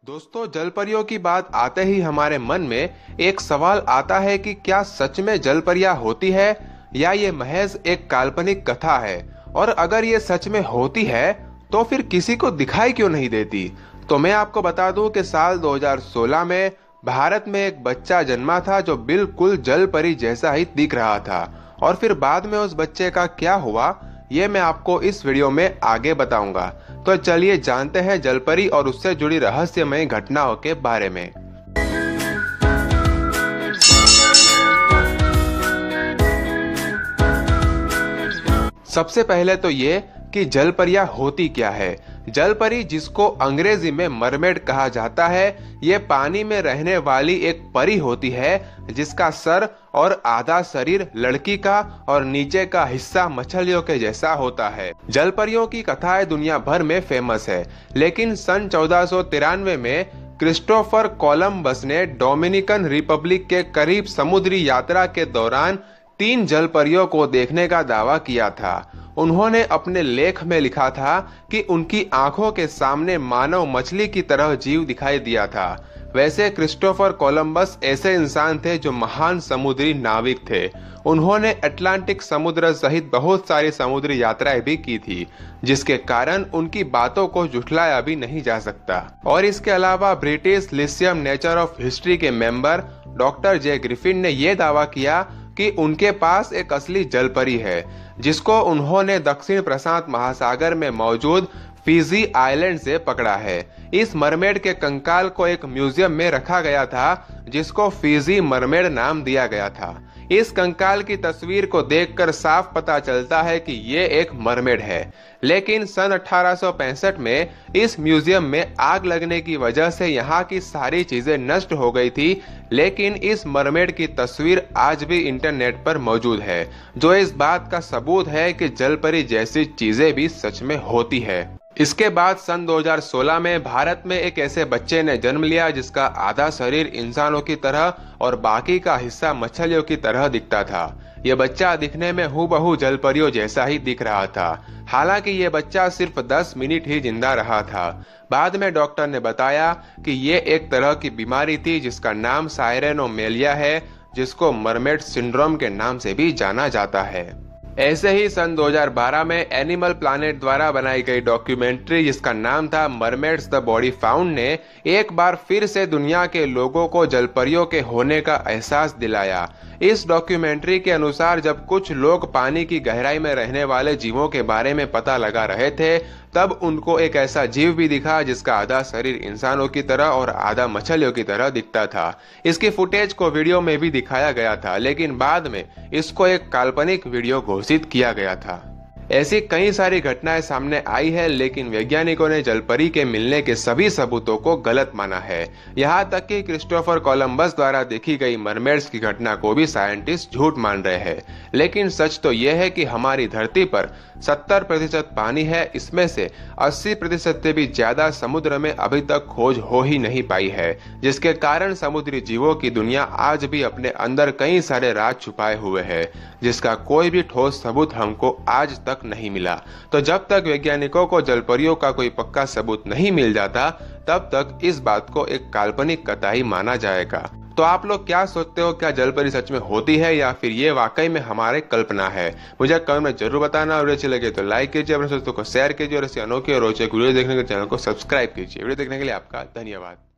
दोस्तों, जलपरियों की बात आते ही हमारे मन में एक सवाल आता है कि क्या सच में जलपरियां होती है या ये महज एक काल्पनिक कथा है। और अगर ये सच में होती है तो फिर किसी को दिखाई क्यों नहीं देती। तो मैं आपको बता दूं कि साल 2016 में भारत में एक बच्चा जन्मा था जो बिल्कुल जलपरी जैसा ही दिख रहा था। और फिर बाद में उस बच्चे का क्या हुआ ये मैं आपको इस वीडियो में आगे बताऊंगा। तो चलिए जानते हैं जलपरी और उससे जुड़ी रहस्यमय घटनाओं के बारे में। सबसे पहले तो ये कि जलपरियां होती क्या है। जलपरी, जिसको अंग्रेजी में मरमेड कहा जाता है, ये पानी में रहने वाली एक परी होती है जिसका सर और आधा शरीर लड़की का और नीचे का हिस्सा मछलियों के जैसा होता है। जलपरियों की कथाएं दुनिया भर में फेमस है, लेकिन सन 1493 में क्रिस्टोफर कोलंबस ने डोमिनिकन रिपब्लिक के करीब समुद्री यात्रा के दौरान 3 जलपरियों को देखने का दावा किया था। उन्होंने अपने लेख में लिखा था कि उनकी आंखों के सामने मानव मछली की तरह जीव दिखाई दिया था। वैसे क्रिस्टोफर कोलंबस ऐसे इंसान थे जो महान समुद्री नाविक थे। उन्होंने अटलांटिक समुद्र सहित बहुत सारी समुद्री यात्राएं भी की थी, जिसके कारण उनकी बातों को झुठलाया भी नहीं जा सकता। और इसके अलावा ब्रिटिश लिसियम नेचर ऑफ हिस्ट्री के मेंबर डॉक्टर जे ग्रिफिन ने यह दावा किया कि उनके पास एक असली जलपरी है, जिसको उन्होंने दक्षिण प्रशांत महासागर में मौजूद फिजी आइलैंड से पकड़ा है। इस मरमेड के कंकाल को एक म्यूजियम में रखा गया था, जिसको फिजी मरमेड नाम दिया गया था। इस कंकाल की तस्वीर को देखकर साफ पता चलता है कि ये एक मरमेड है। लेकिन सन 1865 में इस म्यूजियम में आग लगने की वजह से यहाँ की सारी चीजें नष्ट हो गई थी, लेकिन इस मरमेड की तस्वीर आज भी इंटरनेट पर मौजूद है, जो इस बात का सबूत है कि जलपरी जैसी चीजें भी सच में होती है। इसके बाद सन 2016 में भारत में एक ऐसे बच्चे ने जन्म लिया जिसका आधा शरीर इंसानों की तरह और बाकी का हिस्सा मछलियों की तरह दिखता था। यह बच्चा दिखने में हूबहू जलपरियों जैसा ही दिख रहा था। हालांकि ये बच्चा सिर्फ 10 मिनट ही जिंदा रहा था। बाद में डॉक्टर ने बताया कि ये एक तरह की बीमारी थी जिसका नाम साइरेनोमेलिया है, जिसको मरमेड सिंड्रोम के नाम से भी जाना जाता है। ऐसे ही सन 2012 में एनिमल प्लैनेट द्वारा बनाई गई डॉक्यूमेंट्री जिसका नाम था मरमेड्स द बॉडी फाउंड ने एक बार फिर से दुनिया के लोगों को जलपरियों के होने का एहसास दिलाया। इस डॉक्यूमेंट्री के अनुसार जब कुछ लोग पानी की गहराई में रहने वाले जीवों के बारे में पता लगा रहे थे, तब उनको एक ऐसा जीव भी दिखा जिसका आधा शरीर इंसानों की तरह और आधा मछलियों की तरह दिखता था। इसकी फुटेज को वीडियो में भी दिखाया गया था, लेकिन बाद में इसको एक काल्पनिक वीडियो घोषित किया गया था। ऐसी कई सारी घटनाएं सामने आई है, लेकिन वैज्ञानिकों ने जलपरी के मिलने के सभी सबूतों को गलत माना है। यहाँ तक कि क्रिस्टोफर कोलंबस द्वारा देखी गई मरमेड्स की घटना को भी साइंटिस्ट झूठ मान रहे हैं। लेकिन सच तो यह है कि हमारी धरती पर 70% पानी है, इसमें से 80% से भी ज्यादा समुद्र में अभी तक खोज हो ही नहीं पाई है, जिसके कारण समुद्री जीवों की दुनिया आज भी अपने अंदर कई सारे राज छुपाए हुए है, जिसका कोई भी ठोस सबूत हमको आज तक नहीं मिला। तो जब तक वैज्ञानिकों को जलपरियों का कोई पक्का सबूत नहीं मिल जाता, तब तक इस बात को एक काल्पनिक कथा ही माना जाएगा। तो आप लोग क्या सोचते हो, क्या जलपरी सच में होती है या फिर ये वाकई में हमारे कल्पना है? मुझे कमेंट में जरूर बताना। और अच्छी लगे तो लाइक कीजिए, अपने दोस्तों को शेयर कीजिए और ऐसी अनोखी और रोचक वीडियो देखने के चैनल को सब्सक्राइब कीजिए। वीडियो देखने के लिए आपका धन्यवाद।